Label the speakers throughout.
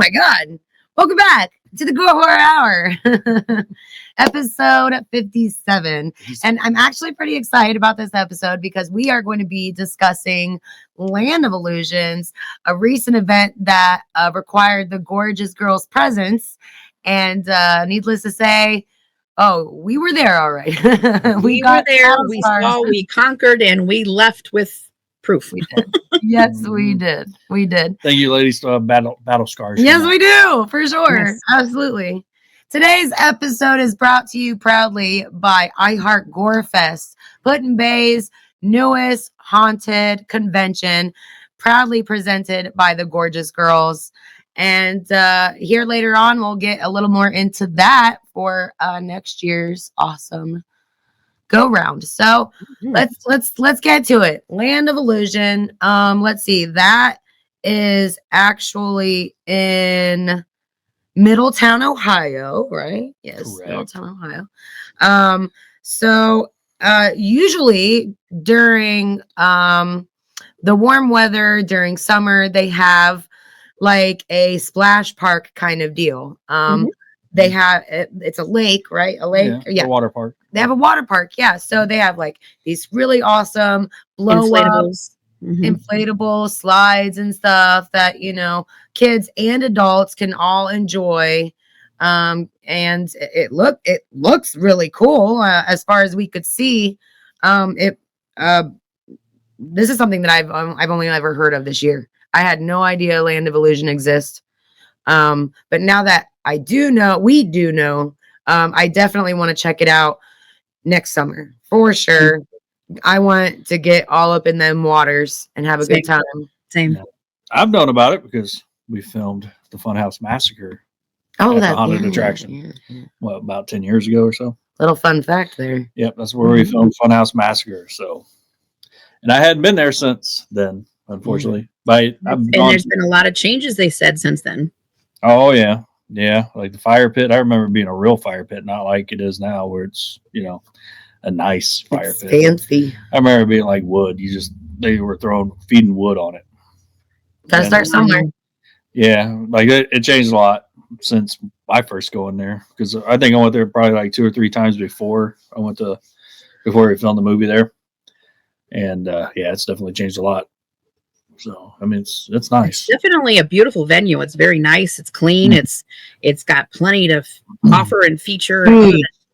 Speaker 1: my God. Welcome back to the Gore Horror Hour, episode 57. And I'm actually pretty excited about this episode because we are going to be discussing Land of Illusions, a recent event that required the gorgeous girl's presence. And needless to say, we were there, all right.
Speaker 2: we got there, we saw, we conquered, and we left with proof.
Speaker 1: We did. Yes, we did. We did.
Speaker 3: Thank you, ladies. Still have battle scars.
Speaker 1: Yes, we do, for sure. Yes. Absolutely. Today's episode is brought to you proudly by I Heart GORE Fest, Put-in-Bay's newest haunted convention, proudly presented by the gorgeous girls. And here later on, we'll get a little more into that for next year's awesome go round. So let's get to it. Land of Illusion. Let's see. That is actually in Middletown, Ohio, right? Yes, correct. Middletown, Ohio. So usually during the warm weather, during summer, they have like a splash park kind of deal. They have it's a lake, right? A lake,
Speaker 3: a water park.
Speaker 1: They have a water park, yeah. So they have like these really awesome inflatable slides and stuff that kids and adults can all enjoy. And it looks really cool as far as we could see. This is something that I've only ever heard of this year. I had no idea Land of Illusion exists. But now that we do know, I definitely want to check it out next summer for sure. I want to get all up in them waters and have a good time.
Speaker 2: Same.
Speaker 3: I've known about it because we filmed the Funhouse Massacre.
Speaker 1: Oh, that
Speaker 3: haunted attraction. Yeah. Well, about 10 years ago or so.
Speaker 1: Little fun fact there.
Speaker 3: Yep, that's where we filmed Funhouse Massacre. So, and I hadn't been there since then, unfortunately. But
Speaker 2: there's been a lot of changes, they said, since then.
Speaker 3: Oh yeah. Yeah, like the fire pit. I remember being a real fire pit, not like it is now where it's, a nice fire pit.
Speaker 1: Fancy.
Speaker 3: I remember being like wood. They were feeding wood on it.
Speaker 1: Gotta start somewhere.
Speaker 3: Yeah, like it changed a lot since I first go in there. Because I think I went there probably like 2 or 3 times before we filmed the movie there. And it's definitely changed a lot. So I mean, it's nice.
Speaker 2: It's definitely a beautiful venue. It's very nice. It's clean. It's got plenty to offer and feature.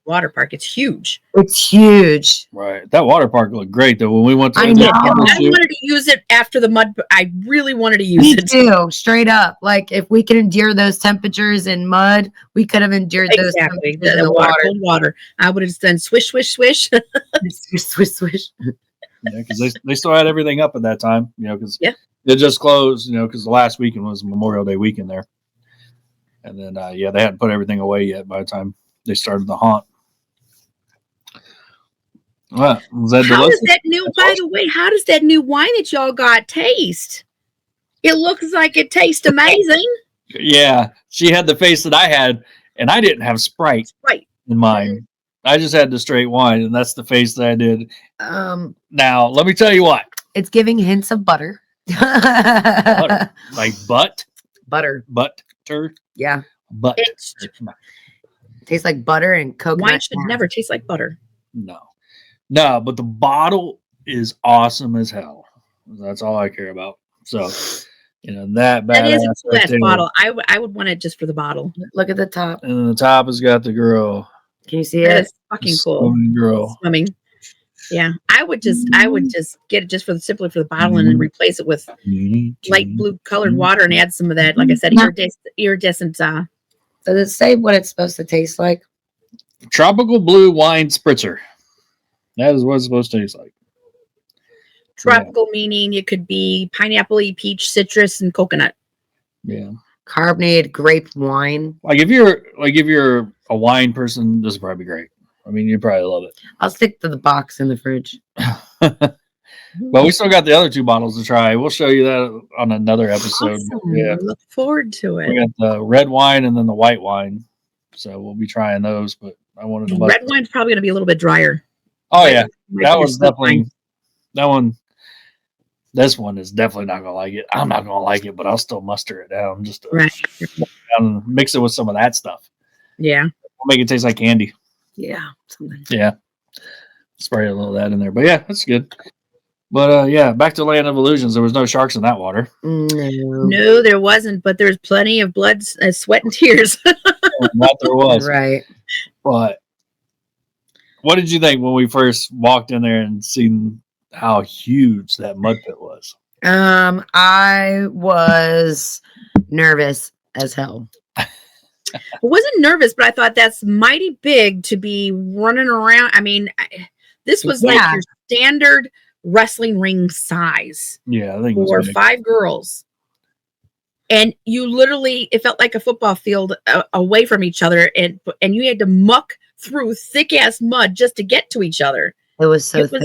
Speaker 2: Water park. It's huge.
Speaker 1: It's huge.
Speaker 3: Right. That water park looked great though. When we went to
Speaker 2: I wanted to use it after the mud. I really wanted to use it.
Speaker 1: Me too. Straight up. Like if we could endure those temperatures in mud, we could have endured those temperatures in the water.
Speaker 2: Cold water. I would have done swish, swish, swish.
Speaker 1: Swish, swish.
Speaker 3: Yeah, because they still had everything up at that time, because it just closed, because the last weekend was Memorial Day weekend there. And then, they hadn't put everything away yet by the time they started the haunt. What? Was that delicious?
Speaker 2: By the way, how does that new wine that y'all got taste? It looks like it tastes amazing.
Speaker 3: Yeah, she had the face that I had, and I didn't have Sprite in mine. I just had the straight wine, and that's the face that I did. Now, let me tell you what.
Speaker 1: It's giving hints of butter.
Speaker 3: Butter. Like
Speaker 1: butter.
Speaker 3: Butter.
Speaker 1: Yeah.
Speaker 3: Butter.
Speaker 1: Tastes like butter and coconut.
Speaker 2: Wine should never taste like butter.
Speaker 3: No, but the bottle is awesome as hell. That's all I care about. So, that
Speaker 2: is a cool ass bottle. I would want it just for the bottle.
Speaker 1: Look at the top.
Speaker 3: And then the top has got the girl.
Speaker 1: Can you see
Speaker 2: that
Speaker 1: it?
Speaker 2: It's fucking cool.
Speaker 3: Girl.
Speaker 2: Swimming. Yeah. I would just get it just simply for the bottle and then replace it with light blue colored water and add some of that, like I said, iridescent.
Speaker 1: Does it say what it's supposed to taste like?
Speaker 3: Tropical blue wine spritzer. That is what it's supposed to taste like.
Speaker 2: Tropical meaning it could be pineapple-y, peach, citrus, and coconut.
Speaker 3: Yeah.
Speaker 1: Carbonated grape wine.
Speaker 3: Like if you're a wine person, this would probably be great. I mean, you'd probably love it.
Speaker 1: I'll stick to the box in the fridge.
Speaker 3: But we still got the other 2 bottles to try. We'll show you that on another episode.
Speaker 2: Awesome. Yeah. Look forward to it.
Speaker 3: We got the red wine and then the white wine. So we'll be trying those, but I wanted to
Speaker 2: red wine's probably going to be a little bit drier.
Speaker 3: Oh yeah. That was definitely that one. This one is definitely not gonna like it. I'm not gonna like it, but I'll still muster it down just to
Speaker 2: Right.
Speaker 3: mix it with some of that stuff.
Speaker 2: Yeah.
Speaker 3: We'll make it taste like candy.
Speaker 1: Yeah. Something.
Speaker 3: Yeah. Spray a little of that in there. But yeah, that's good. But yeah, back to Land of Illusions. There was no sharks in that water.
Speaker 2: No, there wasn't, but there's plenty of blood, sweat, and tears.
Speaker 3: That there was.
Speaker 1: Right.
Speaker 3: But what did you think when we first walked in there and seen how huge that mud pit was?
Speaker 1: I was nervous as hell.
Speaker 2: I wasn't nervous, but I thought that's mighty big to be running around. I mean, this was like your standard wrestling ring size.
Speaker 3: Yeah, I think
Speaker 2: for 5 girls. And you literally, it felt like a football field away from each other, and you had to muck through thick ass mud just to get to each other.
Speaker 1: It was so thick.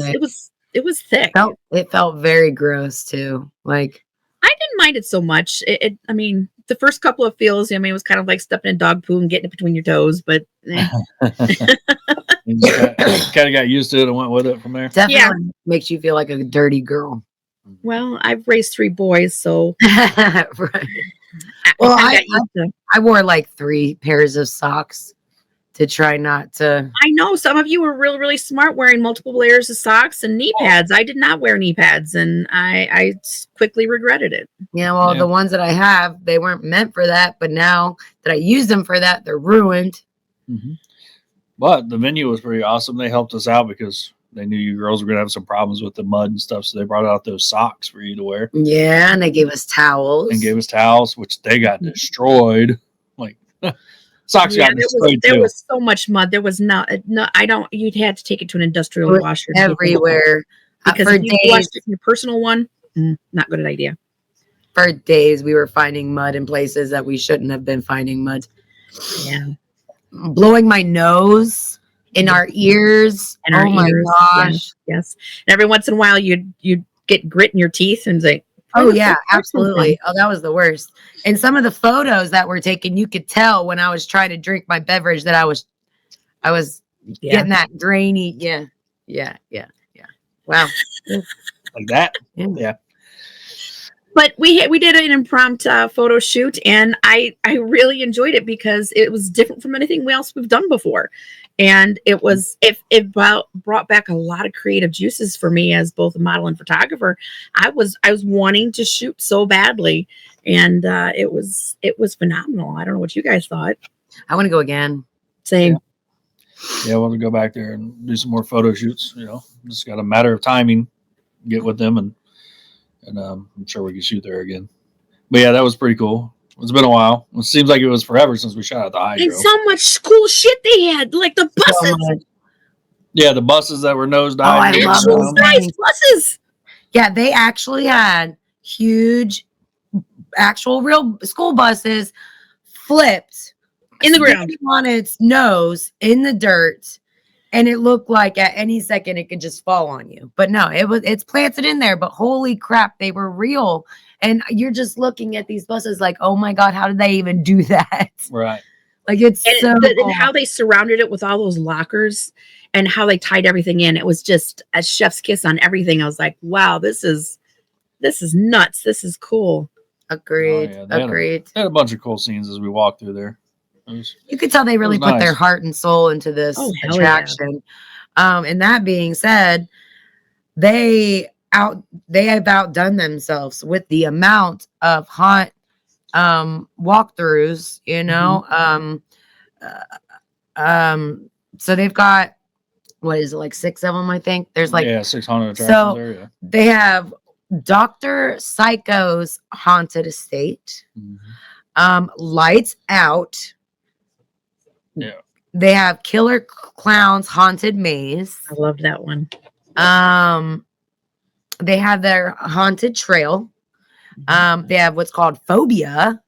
Speaker 2: It was thick.
Speaker 1: It felt very gross too. Like,
Speaker 2: I didn't mind it so much. I mean, the first couple of feels, I mean, it was kind of like stepping in dog poo and getting it between your toes, but
Speaker 3: kind of got used to it and went with it from there.
Speaker 1: Definitely makes you feel like a dirty girl.
Speaker 2: Well, I've raised 3 boys, so
Speaker 1: right. Well, I wore like 3 pairs of socks to try not to.
Speaker 2: I know some of you were really, really smart wearing multiple layers of socks and knee pads. I did not wear knee pads, and I quickly regretted it.
Speaker 1: Yeah, well, the ones that I have, they weren't meant for that, but now that I use them for that, they're ruined.
Speaker 3: Mm-hmm. But the venue was pretty awesome. They helped us out because they knew you girls were going to have some problems with the mud and stuff, so they brought out those socks for you to wear.
Speaker 1: Yeah, and they gave us towels.
Speaker 3: Which they got destroyed. Like, socks got destroyed
Speaker 2: there was so much mud. There was no, you'd had to take it to an industrial washer.
Speaker 1: Everywhere.
Speaker 2: Because if you washed it in your personal one, not a good idea.
Speaker 1: For days, we were finding mud in places that we shouldn't have been finding mud.
Speaker 2: Yeah.
Speaker 1: Blowing my nose. In our ears.
Speaker 2: And our
Speaker 1: my
Speaker 2: ears.
Speaker 1: gosh.
Speaker 2: Yes. And every once in a while you'd get grit in your teeth and say,
Speaker 1: oh yeah, absolutely. Oh, that was the worst. And some of the photos that were taken, you could tell when I was trying to drink my beverage that I was getting that grainy. Yeah. Wow.
Speaker 3: Like that. Yeah.
Speaker 2: But we did an impromptu photo shoot, and I really enjoyed it because it was different from anything else we've done before. And it brought back a lot of creative juices for me as both a model and photographer. I was wanting to shoot so badly, and it was phenomenal. I don't know what you guys thought.
Speaker 1: I want to go again.
Speaker 2: Same.
Speaker 3: Yeah, I want to go back there and do some more photo shoots. Just got a matter of timing. Get with them, and I'm sure we can shoot there again. But yeah, that was pretty cool. It's been a while. It seems like it was forever since we shot at the Hydro.
Speaker 2: And so much cool shit they had, like the buses.
Speaker 3: Yeah, the buses that were nosediving.
Speaker 1: I love those
Speaker 2: nice buses.
Speaker 1: Yeah, they actually had huge, actual real school buses flipped
Speaker 2: in the ground
Speaker 1: on its nose in the dirt. And it looked like at any second it could just fall on you. But no, it's planted in there. But holy crap, they were real. And you're just looking at these buses like, oh my God, how did they even do that?
Speaker 3: Right.
Speaker 1: Like it's
Speaker 2: and how they surrounded it with all those lockers and how they tied everything in. It was just a chef's kiss on everything. I was like, wow, this is nuts. This is cool.
Speaker 1: Agreed.
Speaker 3: Oh, yeah. They had a bunch of cool scenes as we walked through there.
Speaker 1: You could tell they really put their heart and soul into this attraction. Yeah. And that being said, they have outdone themselves with the amount of haunt walkthroughs, so they've got, what is it, like 6 of them, I think. There's like
Speaker 3: 600 attractions there, yeah.
Speaker 1: They have Dr. Psycho's Haunted Estate, Lights Out.
Speaker 3: Yeah.
Speaker 1: They have Killer Clown's Haunted Maze.
Speaker 2: I loved that one.
Speaker 1: They have their Haunted Trail. They have what's called Phobia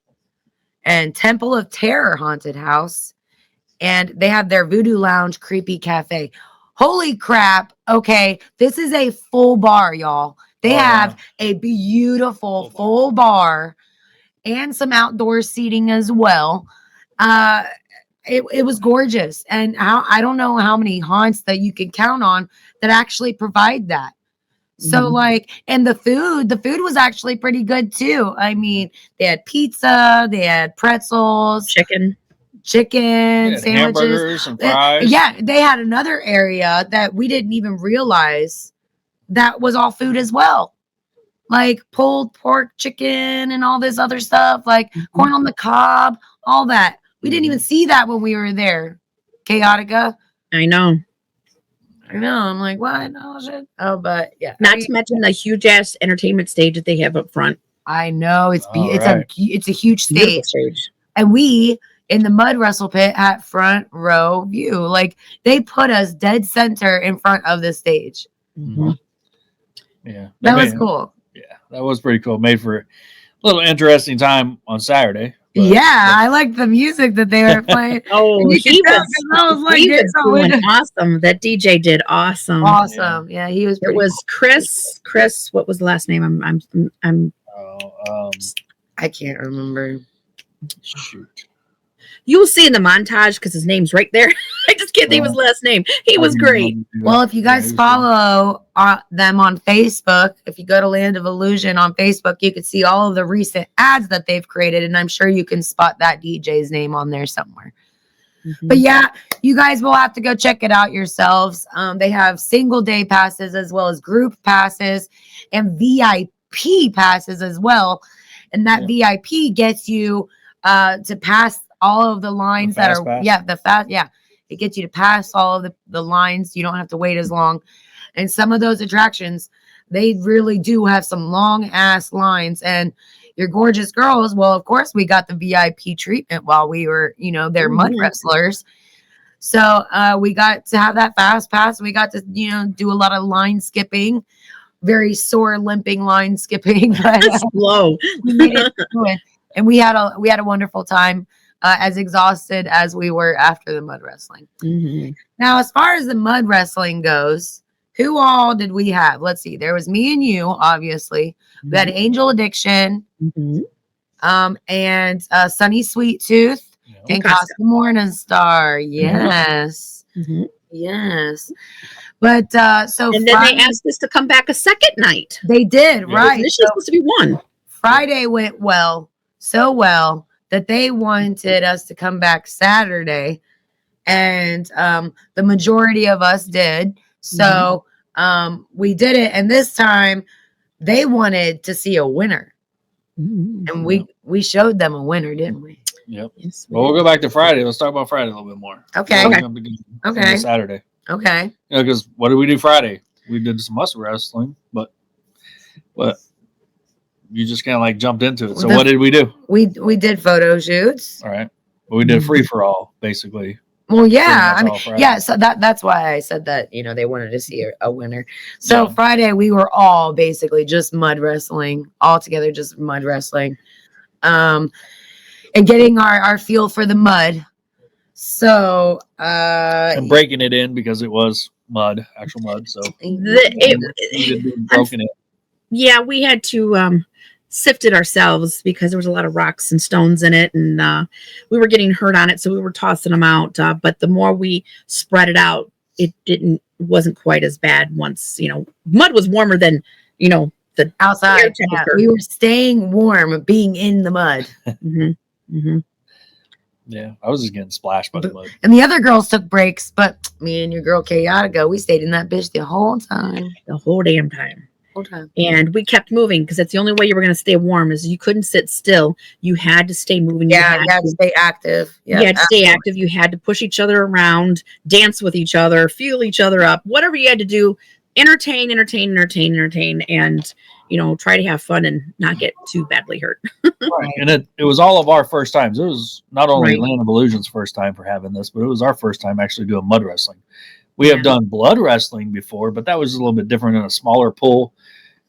Speaker 1: and Temple of Terror Haunted House. And they have their Voodoo Lounge Creepy Cafe. Holy crap. Okay. This is a full bar, y'all. They have a beautiful full bar and some outdoor seating as well. It was gorgeous. And I don't know how many haunts that you can count on that actually provide that. So like, and the food was actually pretty good too. I mean, they had pizza, they had pretzels,
Speaker 2: chicken
Speaker 1: sandwiches,
Speaker 3: hamburgers and fries.
Speaker 1: Yeah, they had another area that we didn't even realize that was all food as well. Like pulled pork, chicken, and all this other stuff, like corn on the cob, all that. We didn't even see that when we were there. Chaotica.
Speaker 2: I know.
Speaker 1: I'm like, what? Oh shit. Oh, but yeah.
Speaker 2: Not to mention the huge ass entertainment stage that they have up front.
Speaker 1: I know it's a huge
Speaker 2: Beautiful
Speaker 1: stage. And we in the mud wrestle pit at front row view. Like they put us dead center in front of the stage.
Speaker 3: Yeah.
Speaker 1: That was cool.
Speaker 3: Yeah, that was pretty cool. Made for a little interesting time on Saturday.
Speaker 1: I like the music that they were playing.
Speaker 2: He was doing awesome. That DJ did awesome.
Speaker 1: Awesome. Yeah, he was.
Speaker 2: It was Chris. Chris, what was the last name?
Speaker 1: I can't remember.
Speaker 3: Shoot.
Speaker 2: You'll see in the montage because his name's right there. I just can't think of his last name. He was great.
Speaker 1: Well, if you guys follow them on Facebook, if you go to Land of Illusion on Facebook, you can see all of the recent ads that they've created, and I'm sure you can spot that DJ's name on there somewhere. But yeah, you guys will have to go check it out yourselves. They have single day passes as well as group passes and VIP passes as well. And that VIP gets you to pass all of the lines that are it gets you to pass all of the lines. You don't have to wait as long. And some of those attractions, they really do have some long ass lines. And your gorgeous girls, well, of course we got the VIP treatment while we were, they're mud wrestlers. So we got to have that fast pass. We got to, do a lot of line skipping, very sore limping line skipping. But
Speaker 2: slow.
Speaker 1: We made it through it. And we had a wonderful time, as exhausted as we were after the mud wrestling. Now, as far as the mud wrestling goes, who all did we have? Let's see. There was me and you, obviously. We had Angel Addiction, and Sunny Sweet Tooth, and Costa Morningstar. Yes. Yes. But so
Speaker 2: and then they asked us to come back a second night.
Speaker 1: They did, right?
Speaker 2: Initially supposed to be one.
Speaker 1: Friday went so well that they wanted us to come back Saturday, and the majority of us did. So we did it, and this time they wanted to see a winner, and we showed them a winner, didn't we?
Speaker 3: Yep. Yes, well, we'll go back to Friday. Let's talk about Friday a little bit more.
Speaker 1: Okay.
Speaker 3: Okay. Saturday.
Speaker 1: Okay.
Speaker 3: Because what did we do Friday? We did some muscle wrestling, but you just kind of like jumped into it. So what did we do?
Speaker 1: We did photo shoots.
Speaker 3: All right. Well, we did free for all, basically.
Speaker 1: Well, yeah. I mean, yeah. So that's why I said that, they wanted to see a winner. So Friday we were all basically just mud wrestling, all together, just mud wrestling, and getting our feel for the mud. So
Speaker 3: and breaking it in because it was mud, actual mud. So
Speaker 2: broken it. Yeah, we had to sift it ourselves because there was a lot of rocks and stones in it, and we were getting hurt on it, so we were tossing them out. But the more we spread it out, it wasn't quite as bad. Once mud was warmer than the
Speaker 1: outside. Yeah, we were staying warm, being in the mud.
Speaker 3: Yeah, I was just getting splashed by the mud.
Speaker 1: And the other girls took breaks, but me and your girl Chaotica, we stayed in that bitch the whole time.
Speaker 2: The whole damn time. And we kept moving because that's the only way you were going to stay warm is you couldn't sit still. You had to stay moving.
Speaker 1: Yeah, you had to stay active.
Speaker 2: Yeah, you had to stay active. You had to push each other around, dance with each other, fuel each other up, whatever you had to do. Entertain, and try to have fun and not get too badly hurt.
Speaker 3: Right. And it was all of our first times. It was not only Land of Illusion's first time for having this, but it was our first time actually doing mud wrestling. We have done blood wrestling before, but that was a little bit different in a smaller pool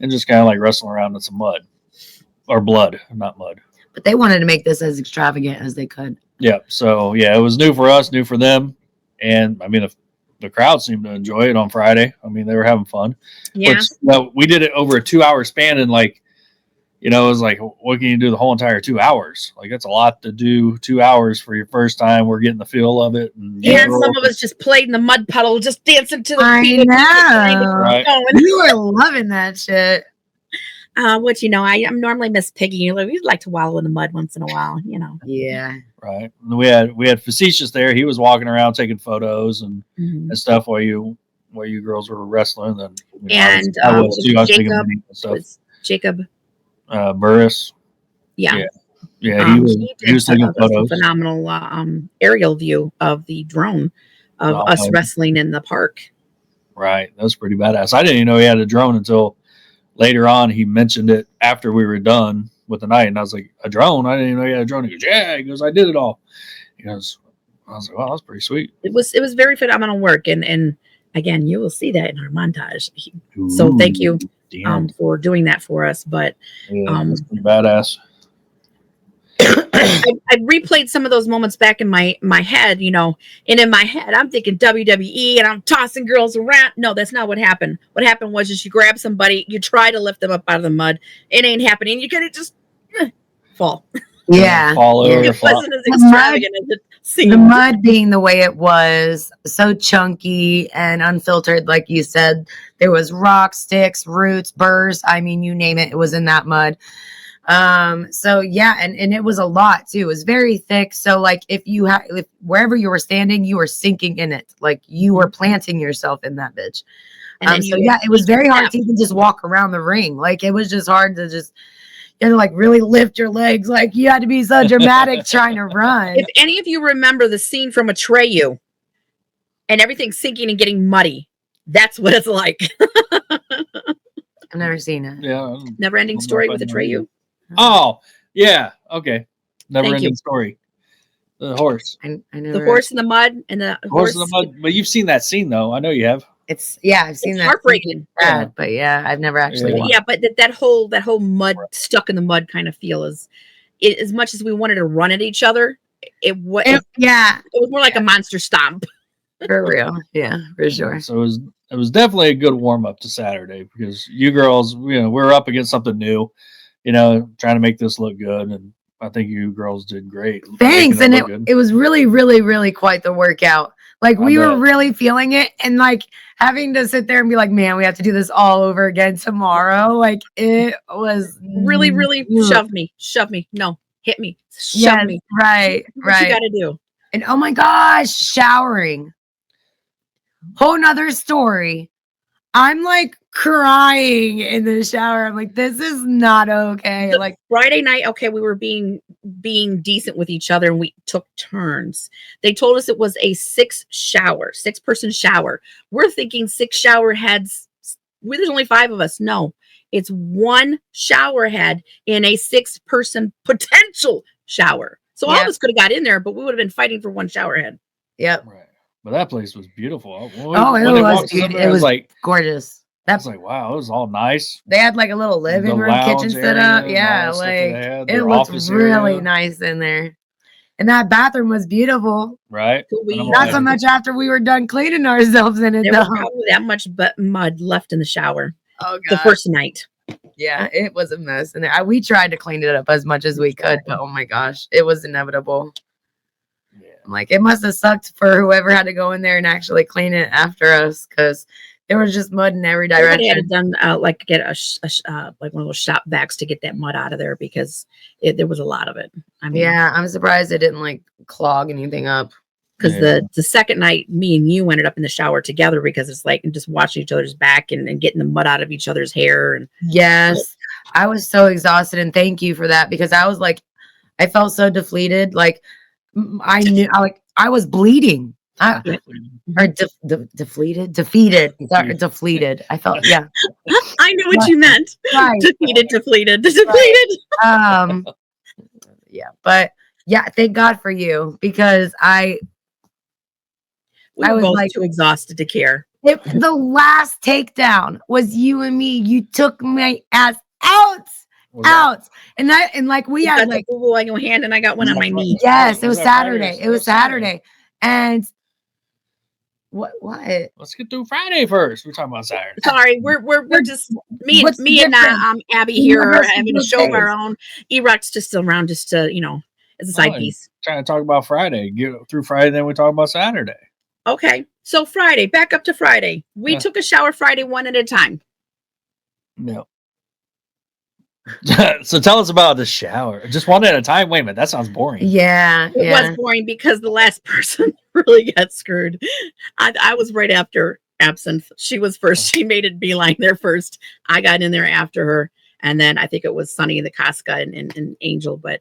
Speaker 3: and just kind of like wrestling around in some mud or blood, not mud.
Speaker 1: But they wanted to make this as extravagant as they could.
Speaker 3: Yeah. So yeah, it was new for us, new for them. And I mean, the crowd seemed to enjoy it on Friday. I mean, they were having fun.
Speaker 2: Yeah.
Speaker 3: We did it over a 2-hour span, and you know, it was like, what can you do the whole entire 2 hours? Like, that's a lot to do 2 hours for your first time. We're getting the feel of it. And
Speaker 2: some of us just played in the mud puddle, just dancing to the
Speaker 1: I
Speaker 2: beat.
Speaker 1: know.
Speaker 3: Right.
Speaker 1: You were loving that shit.
Speaker 2: Which, you know, I'm normally Miss Piggy. We like to wallow in the mud once in a while, you know.
Speaker 1: Yeah.
Speaker 3: Right. And we had Facetious there. He was walking around taking photos and stuff while you girls were wrestling. And I was too. I was taking videos and stuff.
Speaker 2: Jacob
Speaker 3: Burris.
Speaker 2: Yeah.
Speaker 3: Yeah, he was taking photos.
Speaker 2: A phenomenal aerial view of the drone of us wrestling in the park.
Speaker 3: Right. That was pretty badass. I didn't even know he had a drone until later on. He mentioned it after we were done with the night. And I was like, a drone? I didn't even know he had a drone. He goes, yeah. He goes, I did it all. He goes, I was like, wow, that's pretty sweet.
Speaker 2: It was very phenomenal work. And again, you will see that in our montage. So thank you for doing that for us. But
Speaker 3: that's pretty badass.
Speaker 2: I replayed some of those moments back in my head, you know, and in my head, I'm thinking WWE and I'm tossing girls around. No, that's not what happened. What happened was just you grab somebody, you try to lift them up out of the mud. It ain't happening. You kind of just fall.
Speaker 1: Yeah.
Speaker 3: Fall over.
Speaker 2: It wasn't as extravagant as it seemed.
Speaker 1: The mud being the way it was, so chunky and unfiltered, like you said. There was rocks, sticks, roots, burrs. I mean, you name it. It was in that mud. So yeah, and it was a lot too. It was very thick. So like if wherever you were standing, you were sinking in it. Like you were planting yourself in that bitch. So yeah, it was very hard to even just walk around the ring. Like it was just hard to just, you know, like really lift your legs. Like you had to be so dramatic trying to run.
Speaker 2: If any of you remember the scene from Atreyu and everything sinking and getting muddy, that's what it's like.
Speaker 1: I've never seen it.
Speaker 3: Yeah.
Speaker 2: Never Ending Story with Atreyu.
Speaker 3: Oh, yeah. Okay. Never Ending Story. The horse.
Speaker 1: I never,
Speaker 2: the horse in the mud and the horse
Speaker 3: in the mud. But you've seen that scene though. I know you have.
Speaker 1: I've seen that.
Speaker 2: Heartbreaking.
Speaker 1: Bad, but yeah, I've never actually watched.
Speaker 2: Yeah, but that whole mud stuck in the mud kind of feel is as much as we wanted to run at each other, it was more like a monster stomp.
Speaker 1: For real. Yeah, for sure.
Speaker 3: So it was definitely a good warm up to Saturday because you girls, you know, we're up against something new, you know, trying to make this look good. And I think you girls did great.
Speaker 1: Thanks. And it was really, really, really quite the workout. Like we were really feeling it and like having to sit there and be like, man, we have to do this all over again tomorrow. Like it was
Speaker 2: really, really shove me. No, hit me. Shove me.
Speaker 1: Right.
Speaker 2: What you got to do.
Speaker 1: And oh my gosh, showering. Whole nother story. I'm like crying in the shower. I'm like, this is not okay. Like
Speaker 2: Friday night, okay, we were being decent with each other and we took turns. They told us it was a 6-person shower. We're thinking 6 shower heads. There's only 5 of us. No, it's 1 shower head in a 6-person potential shower. So all of us could have got in there, but we would have been fighting for 1 shower head.
Speaker 1: Yep.
Speaker 3: Right. But that place was beautiful.
Speaker 1: It was like gorgeous.
Speaker 3: That's like, wow, it was all nice.
Speaker 1: They had like a little living room, kitchen set up. Yeah, like it looked really nice in there. And that bathroom was beautiful.
Speaker 3: Right.
Speaker 1: Not so much after we were done cleaning ourselves in it.
Speaker 2: There was probably that much mud left in the shower.
Speaker 1: Oh, God.
Speaker 2: The first night.
Speaker 1: Yeah, it was a mess. And we tried to clean it up as much as we could, but oh my gosh, it was inevitable. I'm like, it must have sucked for whoever had to go in there and actually clean it after us because there was just mud in every direction.
Speaker 2: They had done get like one of those shop vacs to get that mud out of there because there was a lot of it. I mean,
Speaker 1: yeah, I'm surprised it didn't like clog anything up.
Speaker 2: Because the second night, me and you ended up in the shower together because it's like just washing each other's back and getting the mud out of each other's hair. And
Speaker 1: yes, I was so exhausted, and thank you for that because I was like, I felt so deflated. Like I knew, I was bleeding. Defeated. Sorry, deflated. I felt, yeah.
Speaker 2: I knew what you meant. Right. Defeated.
Speaker 1: Yeah, but yeah, thank God for you because I
Speaker 2: was
Speaker 1: both
Speaker 2: like too exhausted to care.
Speaker 1: The last takedown was you and me. You took my ass out. And like we had like
Speaker 2: on your hand and I got one on my knee.
Speaker 1: Yes, it was Saturday. And What?
Speaker 3: Let's get through Friday first. We're talking about Saturday.
Speaker 2: Sorry, we're just me
Speaker 1: What's the
Speaker 2: and Abby
Speaker 1: You
Speaker 2: here
Speaker 1: never
Speaker 2: are
Speaker 1: said
Speaker 2: having a
Speaker 1: what
Speaker 2: show of our
Speaker 1: days.
Speaker 2: own. E-Rock's just still around, just to as a side
Speaker 3: Oh,
Speaker 2: piece.
Speaker 3: Trying to talk about Friday. Get through Friday, then we talk about Saturday.
Speaker 2: Okay, so Friday, back up to Friday. We
Speaker 3: Yeah.
Speaker 2: took a shower Friday one at a time.
Speaker 3: No. So tell us about the shower. Just one at a time. Wait a minute, that sounds boring.
Speaker 1: Yeah,
Speaker 2: It was boring because the last person really got screwed. I was right after Absinthe. She was first. She made it beeline there first. I got in there after her, and then I think it was Sunny and the Casca and Angel. But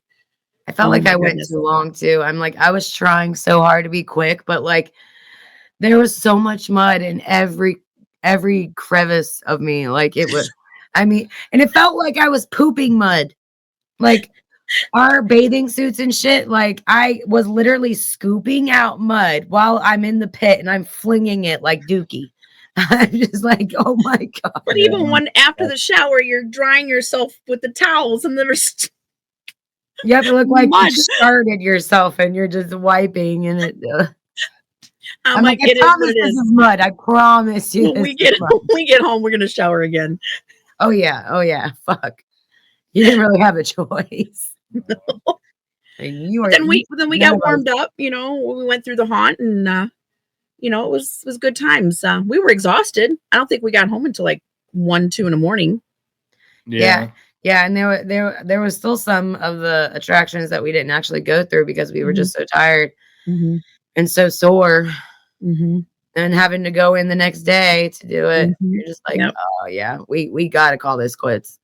Speaker 1: I felt like
Speaker 2: my
Speaker 1: I went
Speaker 2: goodness.
Speaker 1: too long too. I'm like, I was trying so hard to be quick, but like there was so much mud in every crevice of me. Like it was, I mean, and it felt like I was pooping mud. Like our bathing suits and shit, like I was literally scooping out mud while I'm in the pit and I'm flinging it like Dookie. I'm just like, oh my God.
Speaker 2: But even when after the shower, you're drying yourself with the towels, and there's
Speaker 1: Yep, it looked like
Speaker 2: mud.
Speaker 1: you started yourself and you're just wiping and it.
Speaker 2: I'm like,
Speaker 1: I
Speaker 2: it is
Speaker 1: promise
Speaker 2: what it
Speaker 1: this
Speaker 2: is.
Speaker 1: is mud. I promise you.
Speaker 2: When we get home, we're gonna shower again.
Speaker 1: Oh yeah. Fuck. You didn't really have a choice.
Speaker 2: No.
Speaker 1: And you were.
Speaker 2: Then we got warmed up. We went through the haunt, and it was good times. We were exhausted. I don't think we got home until like 1, 2 in the morning.
Speaker 1: Yeah, and there was still some of the attractions that we didn't actually go through because we were just so tired and so sore, and having to go in the next day to do it. You're just like, oh yeah, we got to call this quits.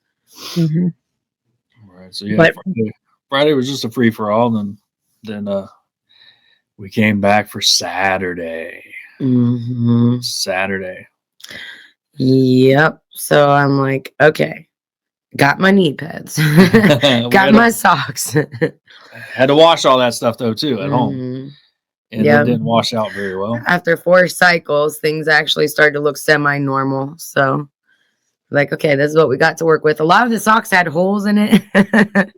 Speaker 3: Right. So yeah, Friday was just a free for all, and then we came back for Saturday. Saturday.
Speaker 1: Yep. So I'm like, okay, got my knee pads, got my socks.
Speaker 3: Had to wash all that stuff though too at home, and it didn't wash out very well.
Speaker 1: After 4 cycles, things actually started to look semi-normal. So, like, okay, this is what we got to work with. A lot of the socks had holes in it,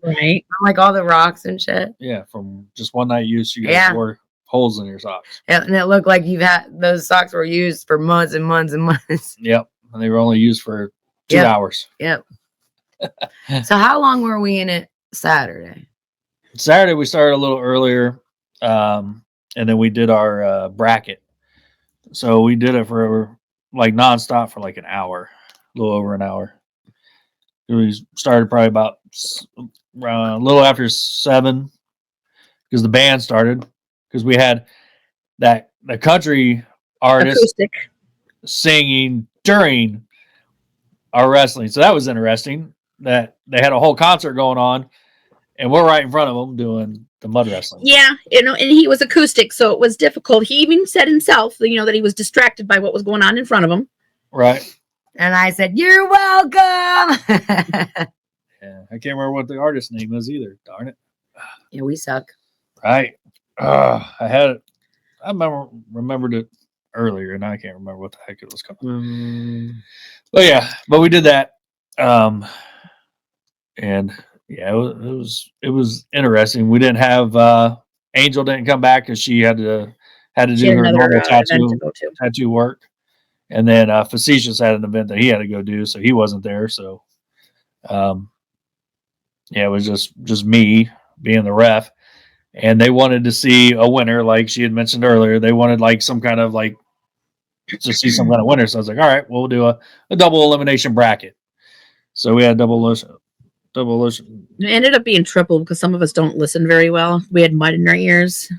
Speaker 2: right?
Speaker 1: Like all the rocks and shit.
Speaker 3: Yeah, from just one night use, you got 4 holes in your socks.
Speaker 1: Yeah, and it looked like those socks were used for months and months and months.
Speaker 3: Yep, and they were only used for 2 hours.
Speaker 1: Yep. So how long were we in it Saturday?
Speaker 3: Saturday we started a little earlier, and then we did our bracket. So we did it for like nonstop for like an hour, a little over an hour. We started probably about a little after 7 because the band started, because we had the country artist
Speaker 2: acoustic
Speaker 3: singing during our wrestling. So that was interesting that they had a whole concert going on and we're right in front of them doing the mud wrestling.
Speaker 2: Yeah, and he was acoustic, so it was difficult. He even said himself, that he was distracted by what was going on in front of him.
Speaker 3: Right.
Speaker 1: And I said, "You're welcome."
Speaker 3: Yeah, I can't remember what the artist's name is either. Darn it.
Speaker 1: Yeah, we suck.
Speaker 3: Right. I had it. I remembered it earlier, and I can't remember what the heck it was called. But we did that. And yeah, it was interesting. We didn't have Angel didn't come back because she had to do her normal tattoo work. And then Facetious had an event that he had to go do, so he wasn't there. So it was just me being the ref. And they wanted to see a winner, like she had mentioned earlier. They wanted like some kind of like to see some kind of winner. So I was like, all right, we'll do a double elimination bracket. So we had double elimination.
Speaker 2: It ended up being triple because some of us don't listen very well. We had mud in our ears.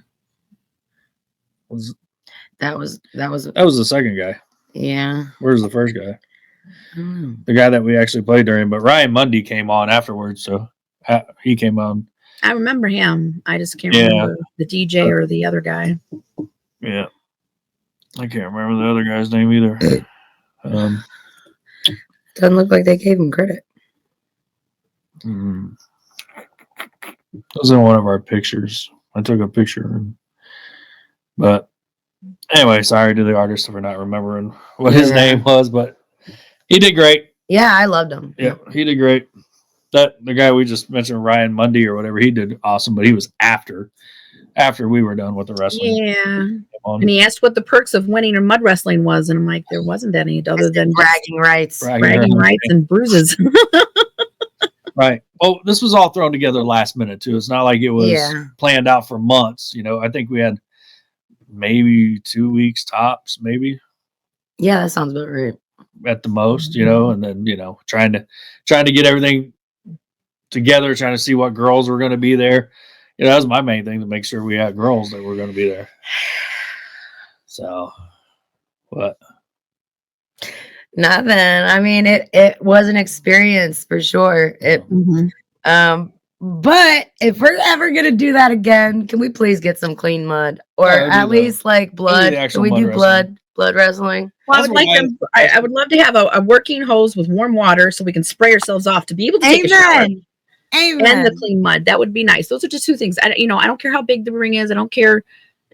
Speaker 1: That was
Speaker 3: the second guy.
Speaker 1: Yeah.
Speaker 3: Where's the first guy? The guy that we actually played during, but Ryan Mundy came on afterwards, so he came on. I
Speaker 2: remember him. I just can't remember the DJ or the other guy.
Speaker 3: Yeah. I can't remember the other guy's name either.
Speaker 1: Doesn't look like they gave him credit.
Speaker 3: That was in one of our pictures. I took a picture. But anyway, sorry to the artist for not remembering what his name was, but he did great.
Speaker 1: Yeah, I loved him.
Speaker 3: Yeah, he did great. The guy we just mentioned, Ryan Mundy or whatever, he did awesome, but he was after. after we were done with the wrestling.
Speaker 2: Yeah. And he asked what the perks of winning in mud wrestling was, and I'm like, there wasn't any other than
Speaker 1: bragging rights,
Speaker 2: bragging rights and bruises.
Speaker 3: Right. Well, this was all thrown together last minute too. It's not like it was planned out for months. You know, I think we had maybe 2 weeks tops, maybe.
Speaker 1: Yeah, that sounds about right.
Speaker 3: At the most, you know, and then, you know, trying to get everything together, trying to see what girls were going to be there. You know, that was my main thing, to make sure we had girls that were going to be there. So, what?
Speaker 1: Nothing. I mean, it was an experience for sure. But if we're ever gonna do that again, can we please get some clean mud, or at least like blood? Can we do blood wrestling?
Speaker 2: Well, I would like them. I would love to have a working hose with warm water so we can spray ourselves off to be able to take a shower.
Speaker 1: Amen.
Speaker 2: And the clean mud. That would be nice. Those are just two things. I don't care how big the ring is. I don't care.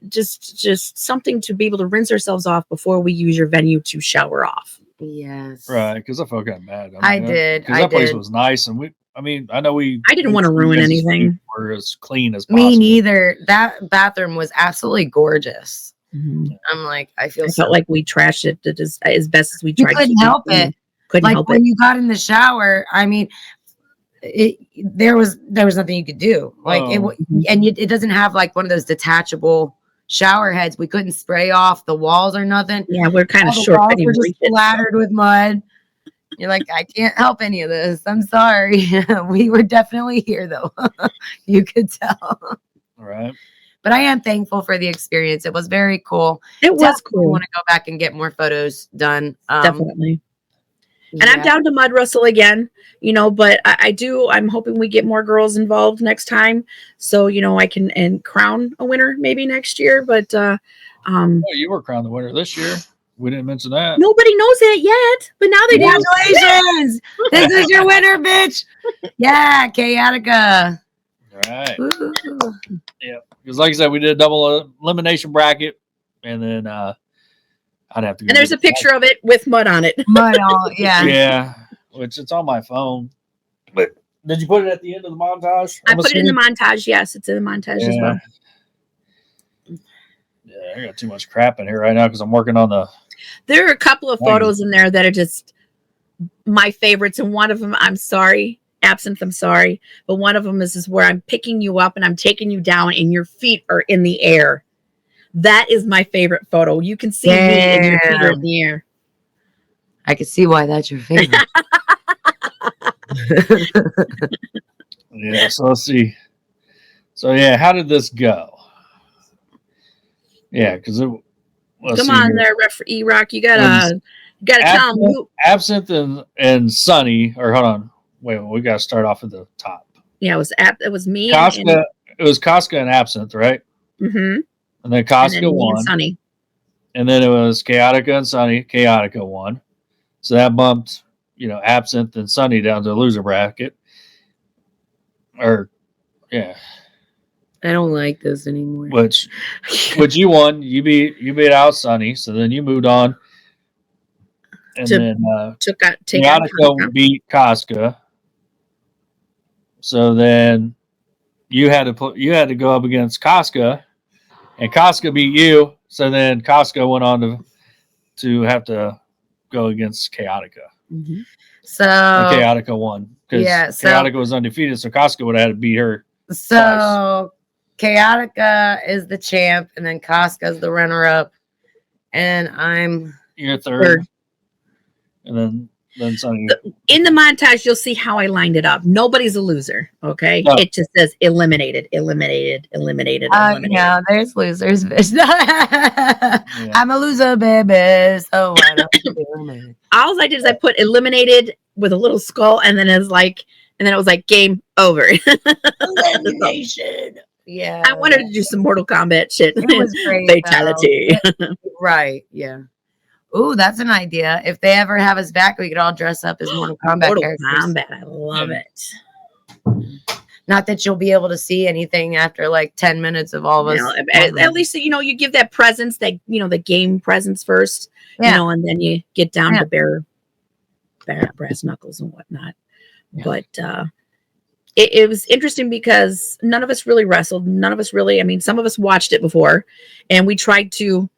Speaker 2: Just something to be able to rinse ourselves off before we use your venue to shower off.
Speaker 1: Yes.
Speaker 3: Right. Because I felt kind of bad.
Speaker 1: I did.
Speaker 3: Because that place was nice, and I didn't
Speaker 2: want to ruin anything.
Speaker 3: We're as clean as possible.
Speaker 1: Me neither. That bathroom was absolutely gorgeous. I'm like, I felt
Speaker 2: like we trashed it as best as we tried.
Speaker 1: Couldn't help it.
Speaker 2: Couldn't help it.
Speaker 1: When you got in the shower, I mean, there was nothing you could do. Like it doesn't have like one of those detachable shower heads. We couldn't spray off the walls or nothing.
Speaker 2: Yeah, we're kind of short.
Speaker 1: We're just splattered with mud. You're like, I can't help any of this. I'm sorry. We were definitely here though. You could tell.
Speaker 3: All right.
Speaker 1: But I am thankful for the experience. It was very cool.
Speaker 2: It was cool.
Speaker 1: I want to go back and get more photos done.
Speaker 2: Definitely. And I'm down to mud wrestle again, but I'm hoping we get more girls involved next time. So, I can crown a winner maybe next year. But
Speaker 3: you were crowned the winner this year. We didn't mention that.
Speaker 2: Nobody knows that yet, but now they do.
Speaker 1: Congratulations! This is your winner, bitch. Yeah, Chaotica.
Speaker 3: All right. Ooh. Yeah, because like I said, we did a double elimination bracket, and then I'd have to.
Speaker 2: And there's a picture of it with mud on it.
Speaker 1: Mud all, yeah.
Speaker 3: Yeah, which it's on my phone. But did you put it at the end of the montage?
Speaker 2: I put it in the montage. Yes, it's in the montage as well.
Speaker 3: Yeah, I got too much crap in here right now because I'm working on the.
Speaker 2: There are a couple of photos in there that are just my favorites, and one of them, I'm sorry, Absinthe, I'm sorry, but one of them is where I'm picking you up and I'm taking you down, and your feet are in the air. That is my favorite photo. You can see me and your feet are in the air.
Speaker 1: I can see why that's your favorite.
Speaker 3: Yeah, so let's see. So yeah, how did this go? Yeah, because
Speaker 2: come on there, referee Rock. You gotta tell them.
Speaker 3: Absinthe and Sunny, or hold on, wait, we gotta start off at the top.
Speaker 2: Yeah, it was me.
Speaker 3: Casca. It was Casca and Absinthe, right?
Speaker 2: Mm-hmm.
Speaker 3: And then Casca won.
Speaker 2: Sunny.
Speaker 3: And then it was Chaotica and Sunny. Chaotica won. So that bumped, Absinthe and Sunny down to the loser bracket. Yeah.
Speaker 1: I don't like this anymore.
Speaker 3: Which you won. You beat out Sunny. So then you moved on. And then Chaotica beat Casca. So then you had to go up against Casca. And Casca beat you, so then Casca went on to have to go against Chaotica.
Speaker 1: Mm-hmm. So
Speaker 3: Chaotica won because Chaotica was undefeated, so Casca would have had to beat her.
Speaker 1: So twice. Chaotica is the champ, and then Casca is the runner-up, and
Speaker 3: you're third. And then Sunny.
Speaker 2: In the montage, you'll see how I lined it up. Nobody's a loser. Okay, It just says eliminated.
Speaker 1: Yeah, there's losers, bitch. I'm a loser, baby. So why not be eliminated?
Speaker 2: All I did is I put eliminated with a little skull, and then it was like game over.
Speaker 1: Elimination. Yeah,
Speaker 2: I wanted to do some Mortal Kombat shit.
Speaker 1: It was great.
Speaker 2: Fatality.
Speaker 1: Right. Yeah. Ooh, that's an idea. If they ever have us back, we could all dress up as Mortal Kombat characters.
Speaker 2: I love it.
Speaker 1: Not that you'll be able to see anything after like 10 minutes of all of us.
Speaker 2: At least, you give that presence, that, the game presence first, and then you get down to bare brass knuckles and whatnot. Yeah. But it was interesting because none of us really wrestled. None of us really, I mean, some of us watched it before, and we tried to,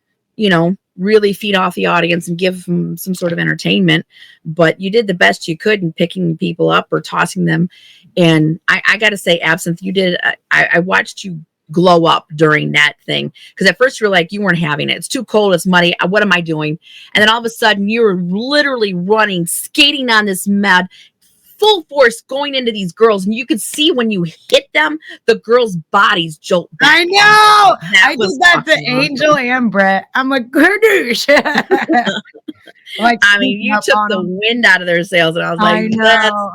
Speaker 2: really feed off the audience and give them some sort of entertainment. But you did the best you could in picking people up or tossing them. And I got to say, Absinthe, you did. I watched you glow up during that thing, because at first you were like, you weren't having it. It's too cold. It's muddy. What am I doing? And then all of a sudden you were literally running, skating on this mud, full force going into these girls, and you could see when you hit them, the girls' bodies jolt back.
Speaker 1: I know. I think that's the Angel and Brett. I'm like, Gurdoosh.
Speaker 2: Like, I mean, you took the wind out of their sails, and I was like,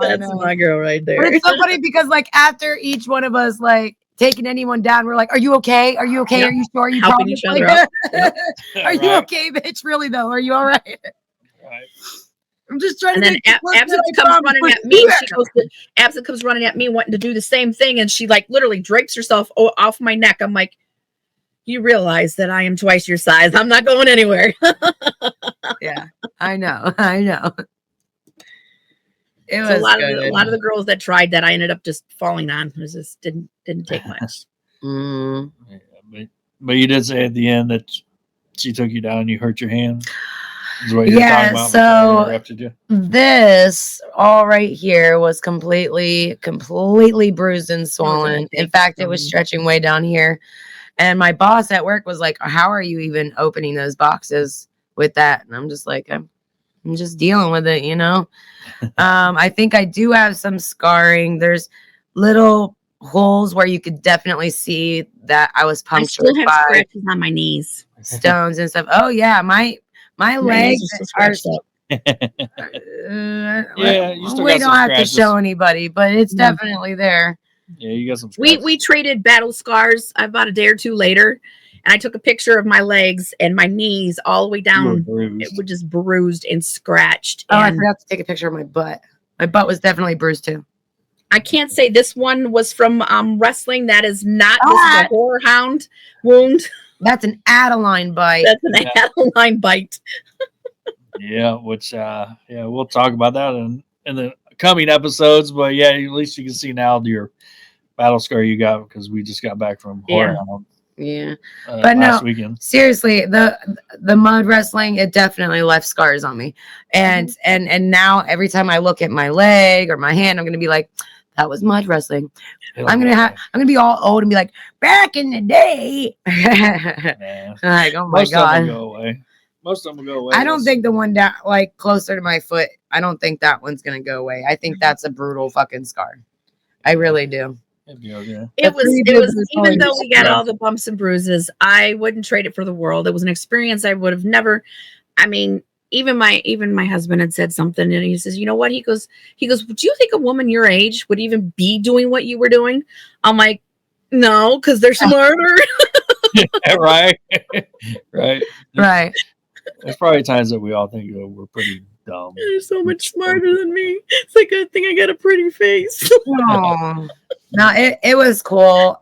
Speaker 2: that's my girl right there.
Speaker 1: But it's so funny because, like, after each one of us, like, taking anyone down, we're like, are you okay? Are you okay?
Speaker 2: Yep.
Speaker 1: Are you sure? Are you
Speaker 2: helping each other up?
Speaker 1: Yep. Are you okay, bitch? Really, though? Are you all right?
Speaker 3: Right.
Speaker 1: I'm just trying
Speaker 2: and
Speaker 1: to.
Speaker 2: And then Absinthe comes running at me. Absinthe comes running at me, wanting to do the same thing, and she like literally drapes herself off my neck. I'm like, you realize that I am twice your size. I'm not going anywhere.
Speaker 1: Yeah, I know. It was
Speaker 2: a lot of the girls that tried that I ended up just falling on. It just didn't take much.
Speaker 1: Mm.
Speaker 3: Yeah, but you did say at the end that she took you down and you hurt your hand.
Speaker 1: Yeah, so this all right here was completely bruised and swollen. In fact, it was stretching way down here. And my boss at work was like, how are you even opening those boxes with that? And I'm just like, I'm just dealing with it, I think I do have some scarring. There's little holes where you could definitely see that I was punctured. I
Speaker 2: still have scratches on my knees,
Speaker 1: stones and stuff. Oh yeah, my legs are scratched up.
Speaker 3: Yeah,
Speaker 1: we don't have to show anybody, but it's definitely there.
Speaker 3: Yeah, you got some
Speaker 2: scratches. We traded battle scars about a day or two later, and I took a picture of my legs and my knees all the way down. It was just bruised and scratched.
Speaker 1: Oh, I forgot to take a picture of my butt. My butt was definitely bruised too.
Speaker 2: I can't say this one was from wrestling. That is not. This is a horror hound wound.
Speaker 1: That's an Adeline bite.
Speaker 2: That's an Adeline bite.
Speaker 3: Yeah, which we'll talk about that in the coming episodes. But yeah, at least you can see now your battle scar you got, because we just got back from horror hound.
Speaker 1: Yeah, but last weekend. Seriously, the mud wrestling, it definitely left scars on me, and now every time I look at my leg or my hand, I'm gonna be like, that was mud wrestling. I'm gonna be all old and be like, back in the day. Like, oh my god.
Speaker 3: Of them will go away. Most of them will go away.
Speaker 1: I don't think the one down like closer to my foot, I don't think that one's gonna go away. I think that's a brutal fucking scar. I really do.
Speaker 2: It was even though we got all the bumps and bruises, I wouldn't trade it for the world. It was an experience I would have never. I mean, even my husband had said something, and he says, you know what? He goes, do you think a woman your age would even be doing what you were doing? I'm like, no, because they're smarter.
Speaker 3: Right. Right.
Speaker 1: There's
Speaker 3: probably times that we all think we're pretty dumb.
Speaker 2: They're so much smarter than me. It's like, I think I got a pretty face.
Speaker 1: No, it was cool.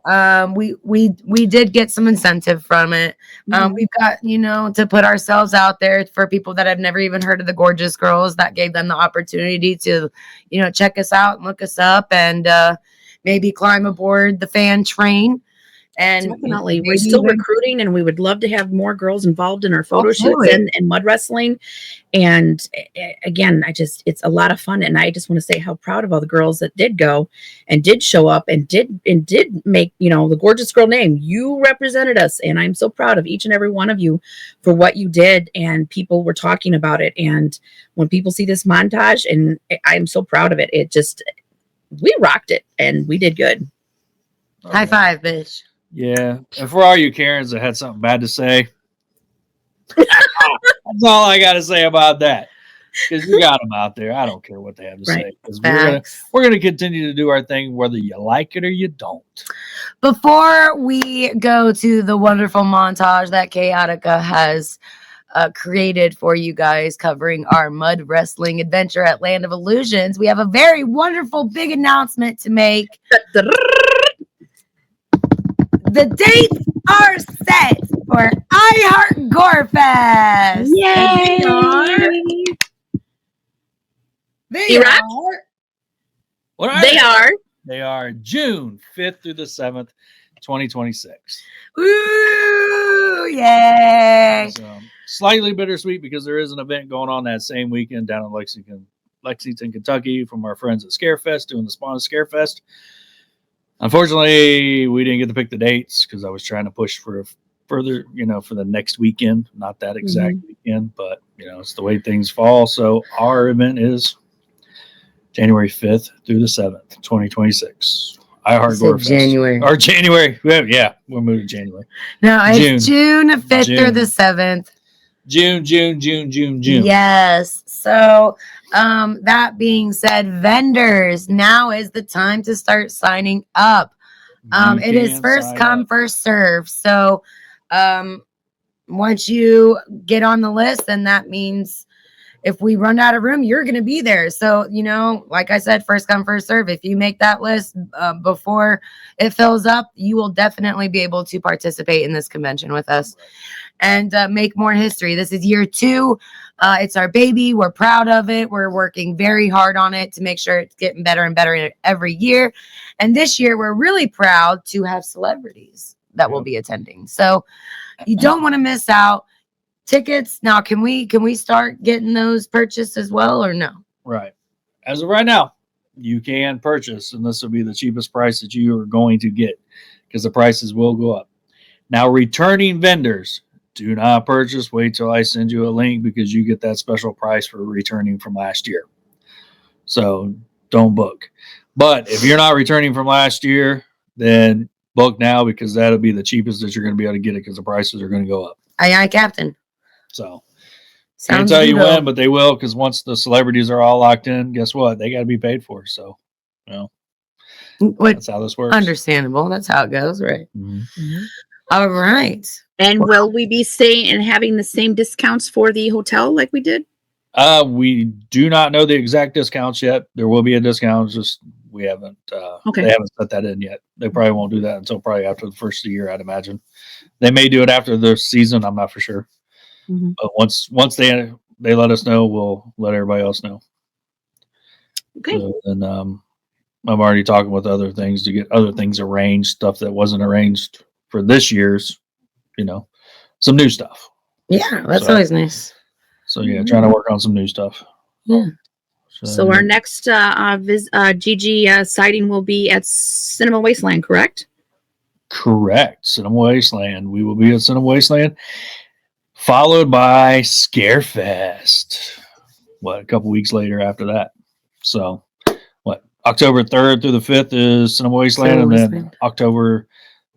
Speaker 1: We did get some incentive from it. We've got, to put ourselves out there for people that have never even heard of the Gorgeous Girls. That gave them the opportunity to, check us out and look us up, and maybe climb aboard the fan train. And
Speaker 2: definitely, we're still recruiting, and we would love to have more girls involved in our photo shoots and mud wrestling. And again, it's a lot of fun, and I just want to say how proud of all the girls that did go and did show up and did make the Gorgeous Girl name. You represented us, and I'm so proud of each and every one of you for what you did. And people were talking about it, and when people see this montage, and I'm so proud of it. We rocked it, and we did good.
Speaker 1: High five, bitch.
Speaker 3: Yeah, and for all you Karens that had something bad to say, that's all I got to say about that. Because you got them out there. I don't care what they have to say. Because we're gonna continue to do our thing, whether you like it or you don't.
Speaker 1: Before we go to the wonderful montage that Chaotica has created for you guys, covering our mud wrestling adventure at Land of Illusions, we have a very wonderful big announcement to make. The dates are set for I Heart GORE Fest.
Speaker 2: Yay!
Speaker 1: They are.
Speaker 2: What are they? They are
Speaker 3: They are June 5th through the 7th, 2026.
Speaker 1: Woo! Yay!
Speaker 3: So, slightly bittersweet because there is an event going on that same weekend down in Lexington, Kentucky, from our friends at Scarefest doing the Spawn Scarefest. Unfortunately, we didn't get to pick the dates because I was trying to push for further, for the next weekend, not that exact weekend, but it's the way things fall. So our event is January 5th through the 7th, 2026. I Heart GORE Fest.
Speaker 1: January.
Speaker 3: Or January. Yeah, we're moving to January.
Speaker 1: No, it's June 5th through the 7th.
Speaker 3: June.
Speaker 1: Yes. So that being said, vendors, now is the time to start signing up. It is first come, first serve. So once you get on the list, then that means if we run out of room, you're going to be there. So, like I said, first come, first serve. If you make that list before it fills up, you will definitely be able to participate in this convention with us and make more history. This is year 2. It's our baby. We're proud of it. We're working very hard on it to make sure it's getting better and better every year. And this year, we're really proud to have celebrities that will be attending. So you don't want to miss out. Tickets now, can we start getting those purchased as well, or no?
Speaker 3: Right. As of right now, you can purchase, and this will be the cheapest price that you are going to get because the prices will go up. Now, returning vendors, do not purchase. Wait till I send you a link because you get that special price for returning from last year. So don't book. But if you're not returning from last year, then book now because that'll be the cheapest that you're going to be able to get it because the prices are going to go up.
Speaker 1: Aye, Captain.
Speaker 3: So can't tell you when, but they will because once the celebrities are all locked in, guess what? They got to be paid for. So, that's how this works.
Speaker 1: Understandable. That's how it goes, right?
Speaker 3: Mm-hmm.
Speaker 1: All right.
Speaker 2: And will we be staying and having the same discounts for the hotel like we did?
Speaker 3: We do not know the exact discounts yet. There will be a discount. Just we haven't. They haven't set that in yet. They probably won't do that until probably after the first of the year, I'd imagine. They may do it after the season. I'm not for sure. Mm-hmm. But once they let us know, we'll let everybody else know.
Speaker 2: Okay.
Speaker 3: So, and I'm already talking with other things to get other things arranged, stuff that wasn't arranged for this year's, some new stuff.
Speaker 1: Yeah, that's always nice.
Speaker 3: So trying to work on some new stuff.
Speaker 1: Yeah.
Speaker 2: So our next GG sighting will be at Cinema Wasteland, correct?
Speaker 3: Correct. Cinema Wasteland. We will be at Cinema Wasteland. Followed by Scarefest. A couple weeks later after that. So, October 3rd through the 5th is Cinema Wasteland, and then October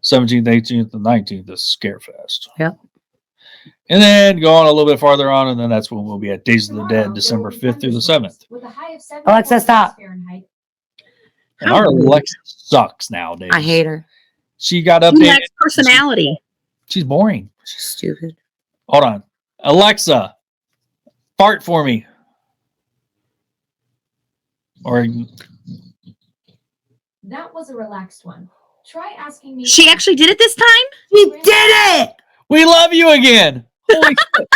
Speaker 3: 17th, 18th, and 19th is Scarefest.
Speaker 1: Yep.
Speaker 3: And then going a little bit farther on, and then that's when we'll be at Days of the Dead, December 5th through the 7th.
Speaker 1: Alexa, stop.
Speaker 3: And our Alexa sucks nowadays.
Speaker 1: I hate her.
Speaker 3: She got updated.
Speaker 2: She lacks personality.
Speaker 3: She's boring.
Speaker 1: She's stupid.
Speaker 3: Hold on. Alexa, fart for me. Or
Speaker 4: that was a relaxed one. Try asking me.
Speaker 2: She actually did it this time?
Speaker 1: She did it!
Speaker 3: We love you again. Holy shit.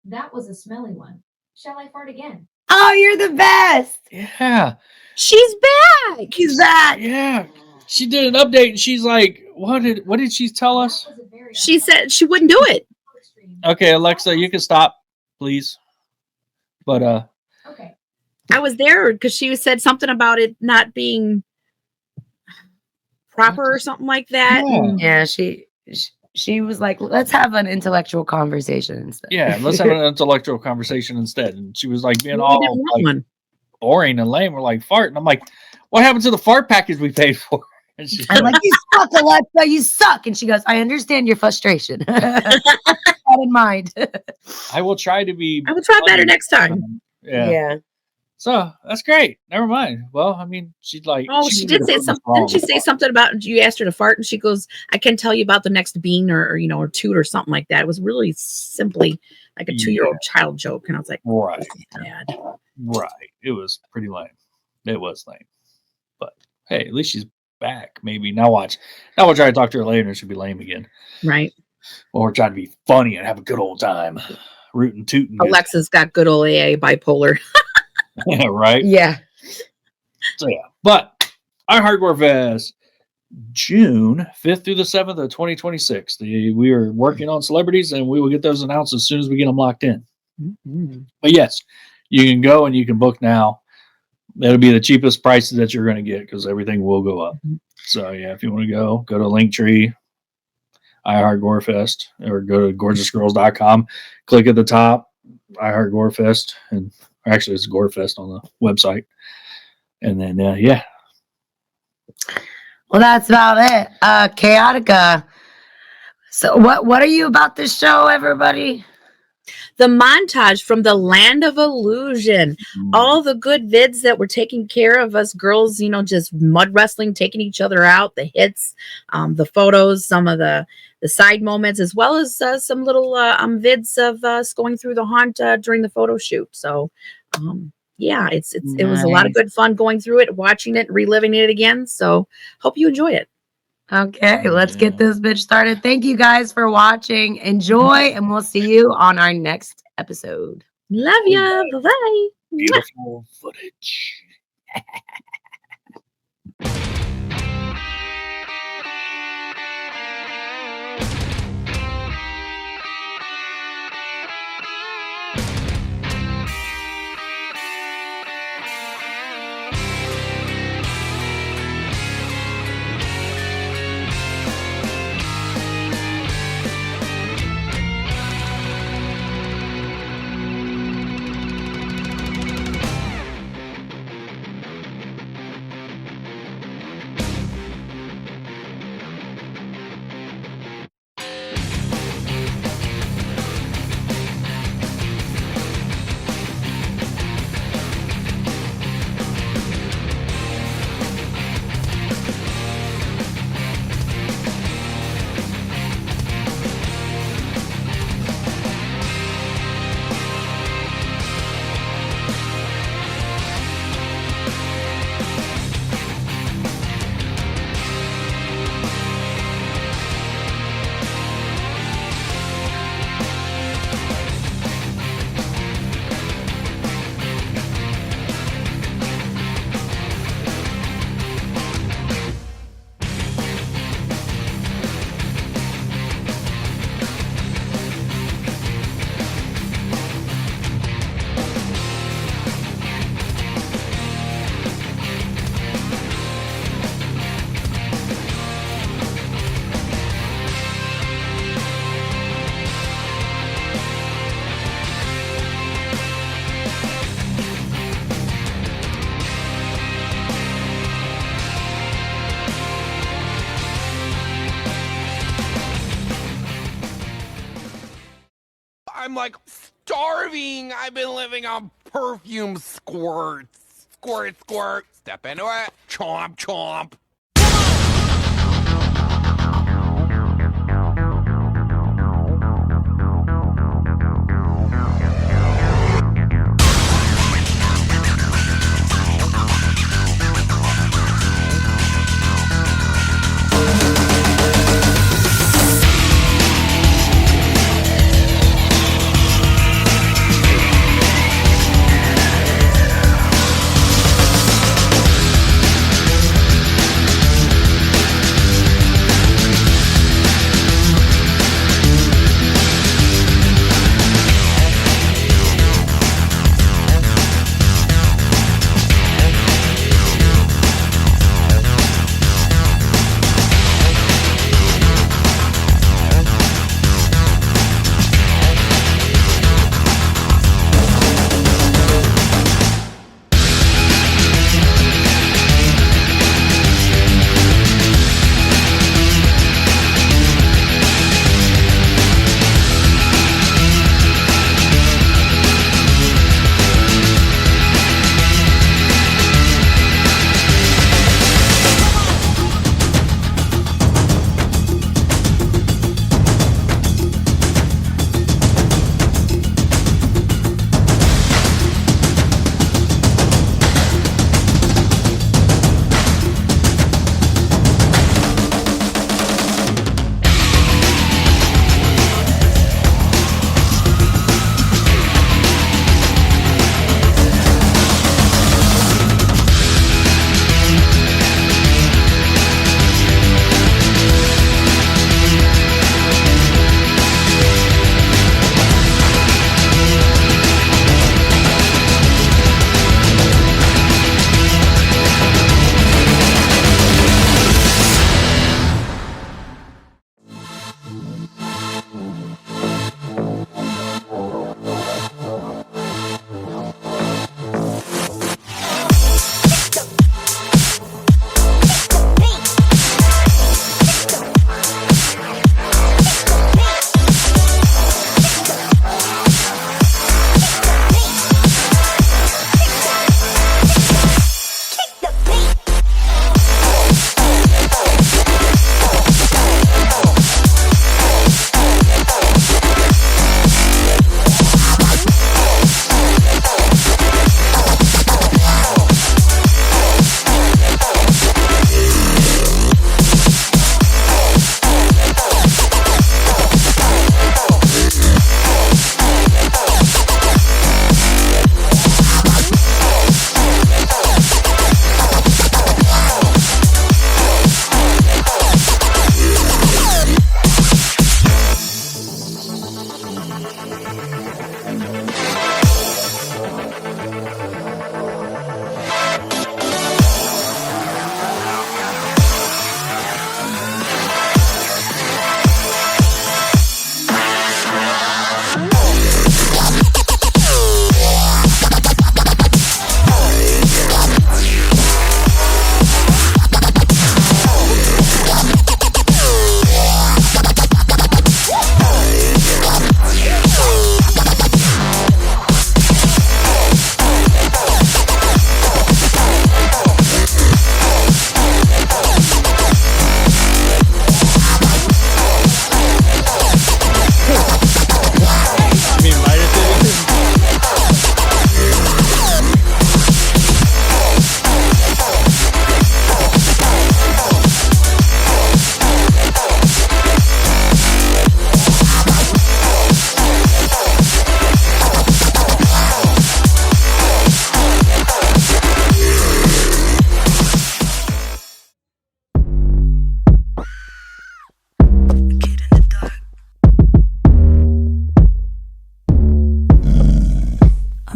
Speaker 4: That was a smelly one. Shall I fart again?
Speaker 1: Oh, you're the best.
Speaker 3: Yeah.
Speaker 2: She's back.
Speaker 1: She's back.
Speaker 3: Yeah. She did an update and she's like, what did she tell us?
Speaker 2: She said she wouldn't do it.
Speaker 3: Okay, Alexa, you can stop, please. But
Speaker 4: okay.
Speaker 2: I was there because she said something about it not being proper or something like that.
Speaker 1: Yeah, she was like, let's have an intellectual conversation instead.
Speaker 3: Yeah, let's have an intellectual conversation instead. And she was like being all like, boring and lame. We're like fart. And I'm like, what happened to the fart package we paid for? And she's
Speaker 1: I'm like, you suck, Alexa, you suck. And she goes, I understand your frustration. Keep that in mind.
Speaker 3: I will try
Speaker 2: better next time.
Speaker 1: Yeah.
Speaker 3: So that's great. Never mind. Well, I mean, she'd like.
Speaker 2: Oh, she did say something. Didn't she say something about you asked her to fart and she goes, I can tell you about the next bean or toot or something like that. It was really simply like a 2-year-old child joke. And I was like,
Speaker 3: right.
Speaker 2: Dad.
Speaker 3: Right. It was pretty lame. It was lame. But hey, at least she's back. Maybe now watch. Now we'll try to talk to her later and she'll be lame again.
Speaker 2: Right.
Speaker 3: Well, we're trying to be funny and have a good old time. Rootin' tootin'.
Speaker 2: Alexa's got good old AA bipolar.
Speaker 3: Yeah, right.
Speaker 1: Yeah.
Speaker 3: So yeah, but I Heart GORE Fest, June 5th through the 7th of 2026. We are working on celebrities, and we will get those announced as soon as we get them locked in.
Speaker 2: Mm-hmm.
Speaker 3: But yes, you can go and you can book now. That'll be the cheapest prices that you're going to get because everything will go up.
Speaker 2: Mm-hmm.
Speaker 3: So yeah, if you want to go to Linktree, I Heart GORE Fest, or go to gorgeousgirls.com, click at the top, I Heart GORE Fest, and actually it's GORE Fest on the website. And then yeah.
Speaker 1: Well, that's about it. Chaotica. So what are you about this show, everybody?
Speaker 2: The montage from the land of illusion. All the good vids that were taking care of us girls, just mud wrestling, taking each other out, the hits, the photos, some of the side moments, as well as some little vids of us going through the haunt during the photo shoot. So yeah, it was a lot of good fun going through it, watching it, reliving it again. So hope you enjoy it.
Speaker 1: Okay, let's get this bitch started. Thank you guys for watching. Enjoy, and we'll see you on our next episode.
Speaker 2: Love ya. Bye-bye.
Speaker 3: Beautiful footage.
Speaker 5: I'm like starving. I've been living on perfume squirts. Squirt, squirt. Step into it. Chomp, chomp.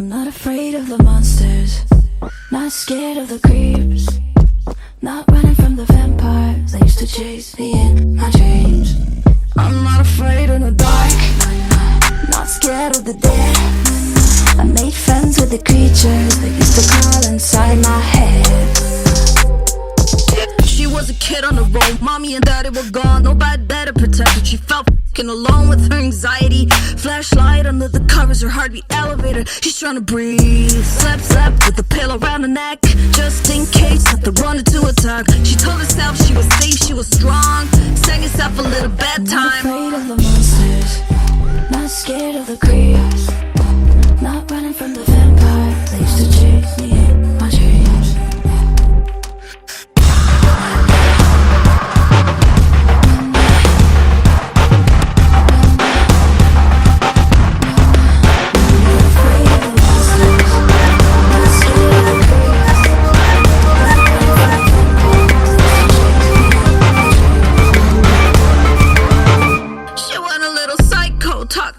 Speaker 6: I'm not afraid of the monsters, not scared of the creeps, not running from the vampires that used to chase me in my dreams. I'm not afraid of the dark, not scared of the dead. I made friends with the creatures that used to crawl inside my head. She was a kid on the road, mommy and daddy were gone, nobody there to protect her. She felt f***ing alone with her anxiety. Flashlight under the covers, her heartbeat elevator, she's trying to breathe. Slept with the pillow around her neck, just in case something wanted to attack. She told herself she was safe, she was strong, sang herself a little bedtime. I'm not afraid of the monsters, not scared of the creeps, not running from the vampires that used to chase me in my dreams.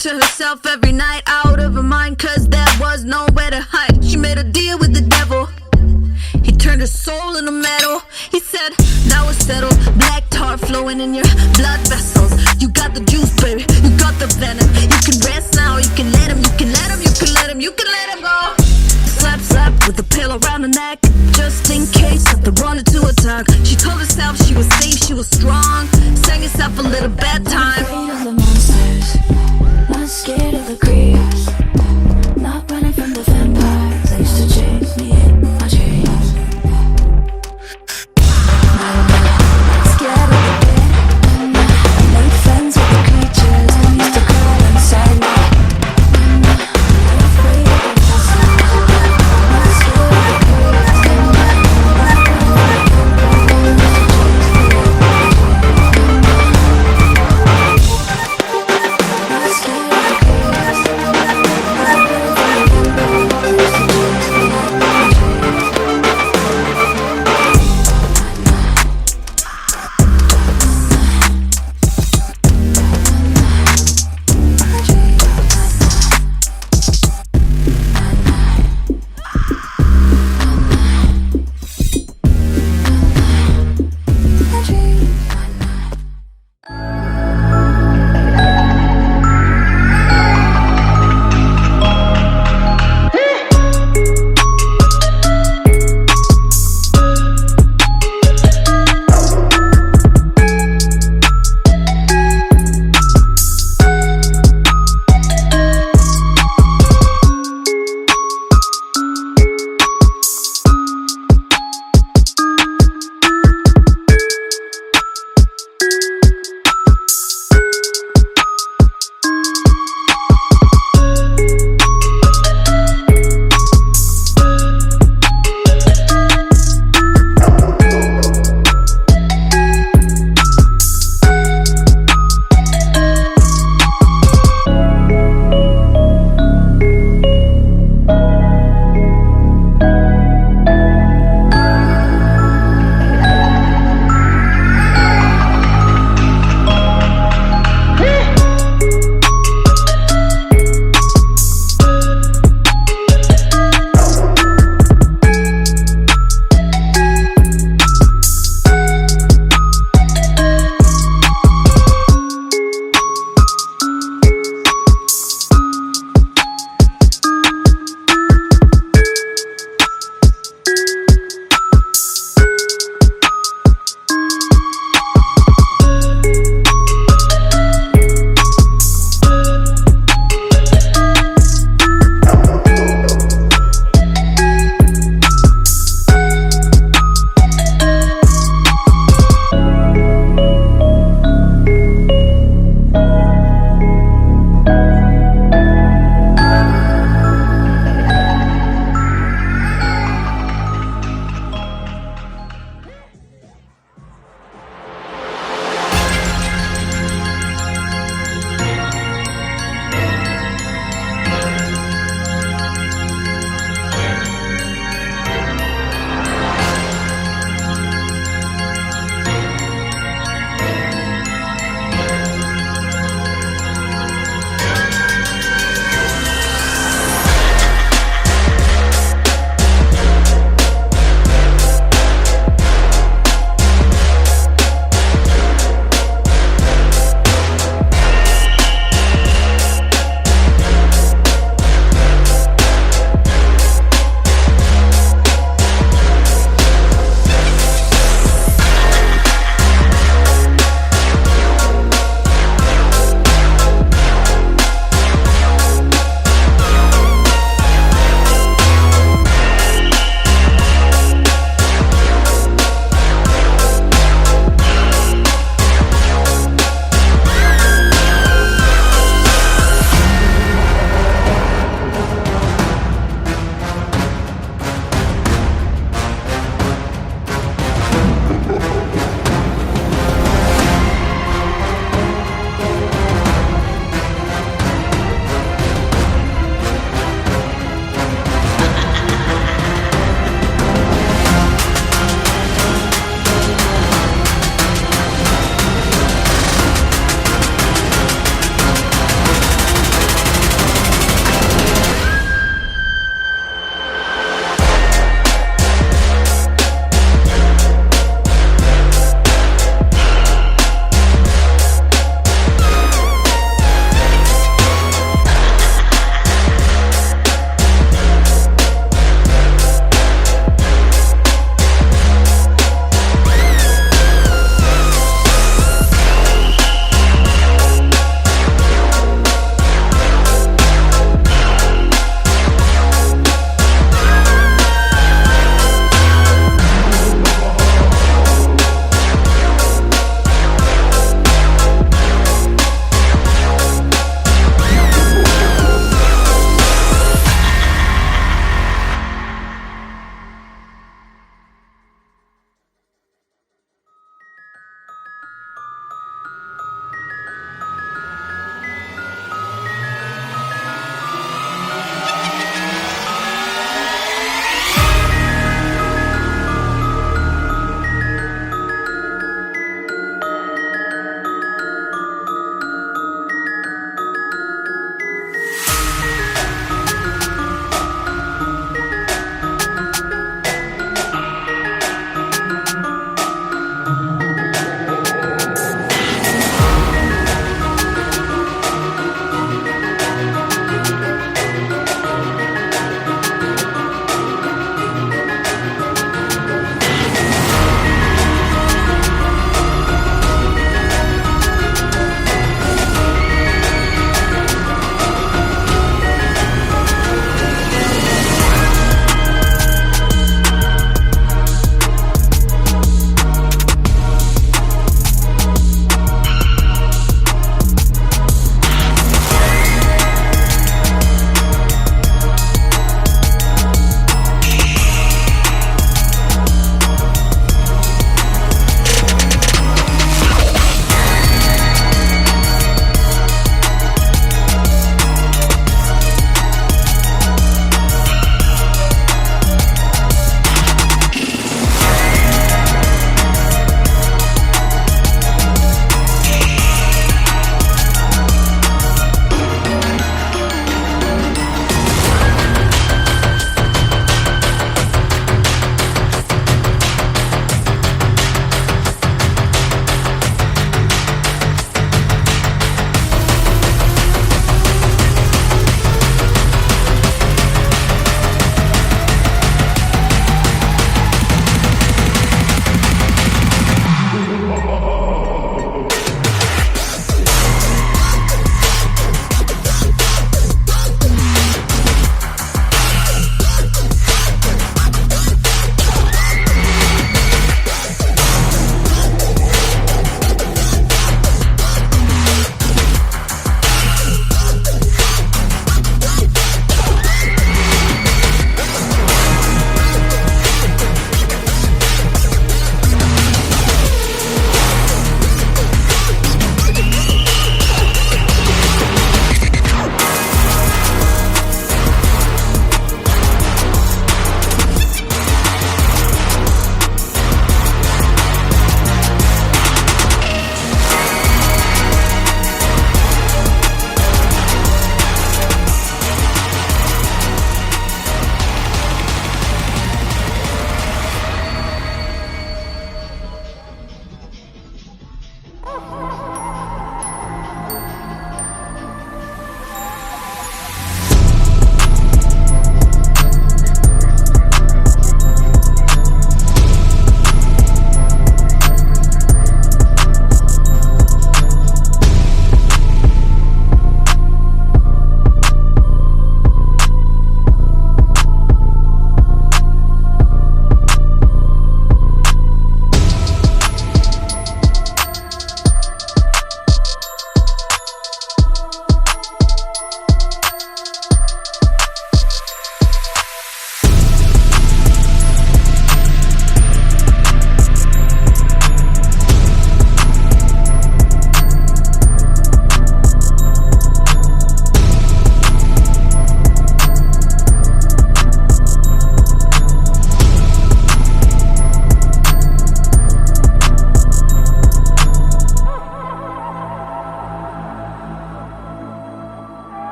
Speaker 6: To herself every night, out of her mind, cause there was nowhere to hide. She made a deal with the devil, he turned her soul into metal. He said, now it's settled, black tar flowing in your blood vessels. You got the juice, baby, you got the venom. You can rest now, you can let him, you can let him, you can let him, you can let him go. Slept with a pillow around her neck, just in case something wanted to attack. She told herself she was safe, she was strong, sang herself a little bedtime. I'm not afraid of the monsters, not scared of the creeps, not running from the vampires that used to chase me in my dreams. Scared of the dead, I made friends with the creatures that used to crawl inside me. Not afraid of the monsters, not scared of the creeps, not running from the vampires that used to chase me in my dreams.